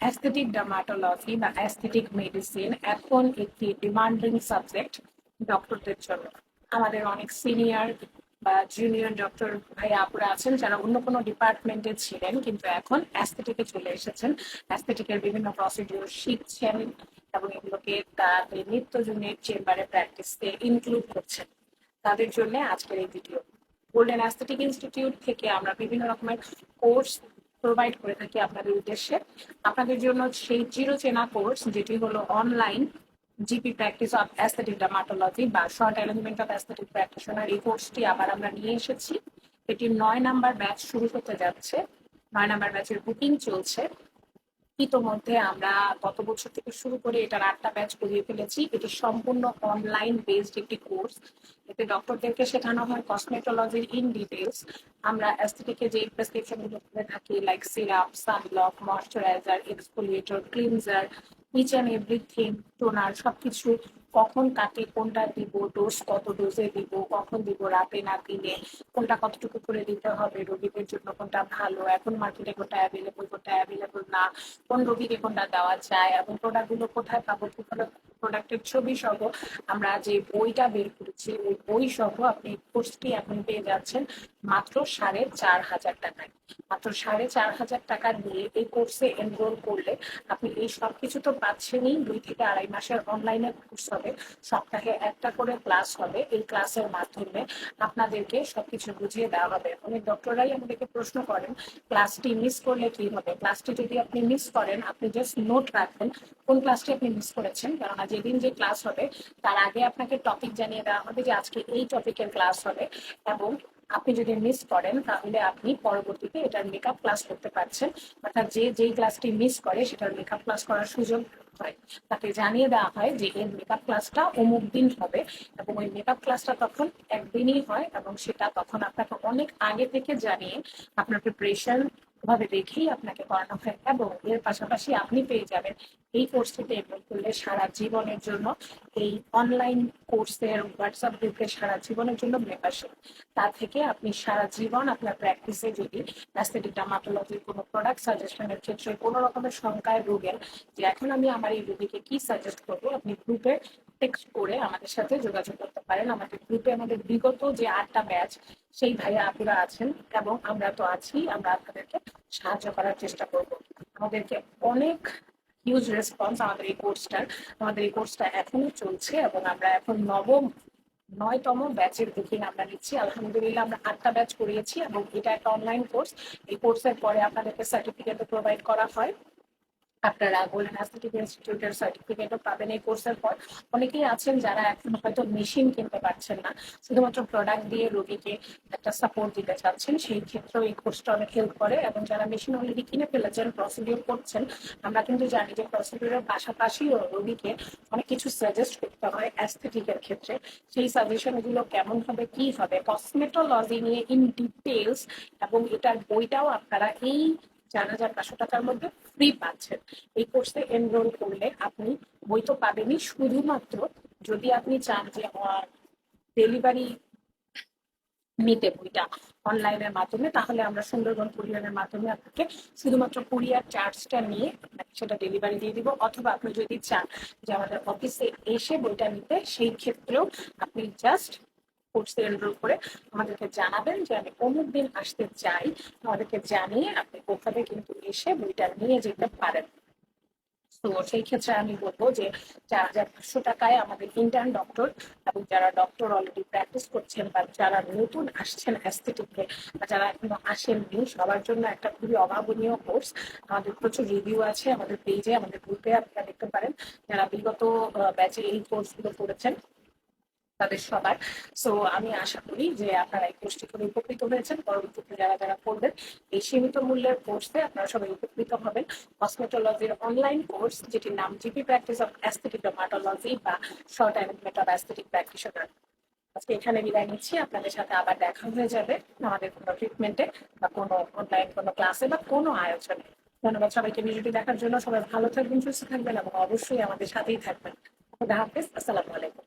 Aesthetic dermatology বা aesthetic medicine এখন একটি ডিমান্ডিং সাবজেক্ট ডক্টরদের জন্য। আমাদের অনেক সিনিয়র বা জুনিয়র ডক্টর ভাই আপুরা আছেন যারা অন্য কোনো ডিপার্টমেন্টে ছিলেন, কিন্তু এখন অ্যাস্থেটিকে চলে এসেছেন, অ্যাস্থেটিকের বিভিন্ন প্রসিডিউর শিখছেন এবং এগুলোকে তাদের নিত্যদিনের চেম্বারে প্র্যাকটিসে ইনক্লুড করছেন। তাদের জন্য আজকের এই ভিডিও। গোল্ডেন অ্যাস্থেটিক ইনস্টিটিউট থেকে আমরা বিভিন্ন রকমের কোর্স প্রোভাইড করে থাকি আপনাদের উদ্দেশ্যে। আপনাদের জন্য সেই চিরচেনা কোর্স যেটি হলো online GP practice of aesthetic dermatology বা short arrangement of aesthetic practitioner, এই কোর্সটি আবার আমরা নিয়ে এসেছি। এটি 9 নাম্বার ব্যাচ শুরু হতে যাচ্ছে। 9 নাম্বার ব্যাচের বুকিং চলছে। ইতোমধ্যে আমরা গত বছর থেকে শুরু করে এটার 8টা ব্যাচ করিয়ে ফেলেছি। এটি সম্পূর্ণ অনলাইন বেসড একটি কোর্স। এতে ডক্টরদেরকে শেখানো হয় কসমেটোলজির ইন ডিটেলস। আমরা অ্যাস্থেটিকে যে প্রেসক্রিপশন গুলো করে থাকি, like syrup, sunblock, moisturizer, exfoliator, cleanser, each and everything, toner, সবকিছু কখন কাকে কোনটা দিব, ডোজ কত ডোজে দিব, কখন দিব, রাতে না দিনে, কোনটা কতটুকু করে দিতে হবে, রোগীদের জন্য কোনটা ভালো, এখন মার্কেটে কোনটা অ্যাভেলেবল, কোনটা অ্যাভেলেবল না, কোন রোগীকে কোনটা দেওয়া যায়, এবং প্রোডাক্টগুলো কোথায় পাবো, প্রোডাক্টের ছবি সহ আমরা যে বইটা বের করেছি ওই বই সহ আপনি কোর্সটি এখন পেয়ে যাচ্ছেন মাত্র 4,500 টাকায়। মাত্র 4,500 টাকা দিয়ে এই কোর্সে এনরোল করলে আপনি এই সব কিছু তো পাচ্ছেনই। 2 থেকে 2.5 মাসের অনলাইনে কোর্স হবে, সপ্তাহে একটা করে ক্লাস হবে। এই ক্লাসের মাধ্যমে আপনাদেরকে সবকিছু বুঝিয়ে দেওয়া হবে। অনেক ডক্টররাই আমাদেরকে প্রশ্ন করেন ক্লাসটি মিস করলে কি হবে। ক্লাসটি যদি আপনি মিস করেন, আপনি জাস্ট নোট রাখবেন কোন ক্লাসটি আপনি মিস করেছেন, কেননা যেদিন যে ক্লাস হবে তার আগে আপনাকে টপিক জানিয়ে দেওয়া হবে যে আজকে এই টপিকের ক্লাস হবে, এবং আপনি যদি মিস করেন তাহলে আপনি পরবর্তীতে এটার মেকআপ ক্লাস করতে পারছেন। অর্থাৎ যেই ক্লাসটি মিস করে সেটার মেকআপ ক্লাস করার সুযোগ হয়। তাকে জানিয়ে দেওয়া হয় যে এর মেকআপ ক্লাসটা অমুক দিন হবে, এবং ওই মেকআপ ক্লাসটা তখন একদিনই হয়, এবং সেটা তখন আপনাকে অনেক আগে থেকে জানিয়ে আপনার প্রিপারেশন ভাবে দেখেই আপনাকে করানো হয়। এবং এর পাশাপাশি আপনি পেয়ে যাবেন এই কোর্সটিতে এনরোল করলে সারা জীবনের জন্য, এই অনলাইন কোর্সের হোয়াটসঅ্যাপ গ্রুপে সারা জীবনের জন্য মেম্বারশিপ। তা থেকে আপনি সারা জীবন আপনার প্র্যাকটিসে যদি অ্যাস্থেটিক ডার্মাটোলজির কোনো প্রোডাক্ট সাজেশনের ক্ষেত্রে কোনো রকমের শঙ্কায় ভোগেন যে এখন আমি আমার এই রোগীকে কি সাজেস্ট করবো, আপনি গ্রুপে টেক্সট করে আমাদের সাথে যোগাযোগ করতে পারেন। আমাদের গ্রুপে আমাদের বিগত যে 8টা ব্যাচ সেই ভাইয়া আপুরা আছেন, এবং আমরা তো আছি, আমরা আপনাদেরকে সাহায্য করার চেষ্টা করব। আমাদেরকে অনেক হিউজ রেসপন্স আমাদের এই কোর্সটা এখনো চলছে, এবং আমরা এখন 9তম ব্যাচের বুকিং আমরা নিচ্ছি। আলহামদুলিল্লাহ আমরা 8টা ব্যাচ করিয়েছি, এবং এটা একটা অনলাইন কোর্স। এই কোর্সের পরে আপনাদেরকে সার্টিফিকেটও প্রোভাইড করা হয়। আপনারা গোল্ডেন অ্যাস্থেটিক ইনস্টিটিউটের সার্টিফিকেটও পাবেন এই কোর্সের পর। অনেকেই আছেন যারা এখন হয়তো মেশিন কিনতে পারছেন না, শুধুমাত্র প্রোডাক্ট দিয়ে রোগীকে একটা সাপোর্ট দিতে চাচ্ছেন, সেই ক্ষেত্রেও এই কোর্সটা অনেক হেল্প করে। এবং যারা মেশিন অলরেডি কিনে ফেলেছেন, প্রসিডিউর করছেন, আমরা কিন্তু জানি যে প্রসিডিউরের পাশাপাশিও রোগীকে অনেক কিছু সাজেস্ট করতে হয় অ্যাস্থেটিকের ক্ষেত্রে। সেই সাজেশনগুলো কেমন হবে, কি হবে, কসমেটোলজি নিয়ে ইন ডিটেলস, এবং এটার বইটাও আপনারা এই 4,500 টাকার মধ্যে ফ্রি পাচ্ছেন। এই কোর্সে এনরোল করলে আপনি বই তো পাবেনই, শুধুমাত্র যদি আপনি চান যে ডেলিভারি নিতে বইটা অনলাইনের মাধ্যমে, তাহলে আমরা সুন্দরবন কুরিয়ারের মাধ্যমে আপনাকে শুধুমাত্র কুরিয়ার চার্জটা নিয়ে সেটা ডেলিভারি দিয়ে দিব। অথবা আপনি যদি চান যে আমাদের অফিসে এসে বইটা নিতে, সেই ক্ষেত্রেও আপনি জাস্ট কোর্সে এনরোল করে আমাদেরকে জানাবেন যে আমি অমুক দিন আসতে চাই, আমাদেরকে জানিয়ে আপনি ওখানে কিন্তু এসে বইটা নিয়ে যেতে পারেন। তো সেই ক্ষেত্রে আমি বলবো যে 4,500 টাকায় আমাদের ইন্টার্ন ডক্টর এবং যারা ডক্টর অলরেডি প্র্যাকটিস করছেন বা যারা নতুন আসছেন অ্যাস্থেটিকে বা যারা এখনো আসেননি, সবার জন্য একটা খুবই অভাবনীয় কোর্স। আমাদের প্রচুর রিভিউ আছে আমাদের পেজে, আমাদের গ্রুপে আপনারা দেখতে পারেন যারা বিগত ব্যাচে এই কোর্সগুলো করেছেন তাদের সবার। সো আমি আশা করি যে আপনারা এই কোর্সটি করে উপকৃত হয়েছেন। পরবর্তীতে যারা যারা করবেন এই সীমিত মূল্যের কোর্সে আপনারা সবাই উপকৃত হবেন। কসমেটোলজির অনলাইন কোর্স, যেটির নাম GP practice of aesthetic dermatology বা short arrangement of aesthetic practitioner. আজকে এখানে বিদায় নিচ্ছি। আপনাদের সাথে আবার দেখা হয়ে যাবে আমাদের কোনো ট্রিটমেন্টে বা কোনো অনলাইন কোনো ক্লাসে বা কোনো আয়োজনে। ধন্যবাদ সবাইকে ভিডিওটি দেখার জন্য। সবাই ভালো থাকবেন, সুস্থ থাকবেন, এবং অবশ্যই আমাদের সাথেই থাকবেন। খুদা হাফেজ, আসসালামু আলাইকুম।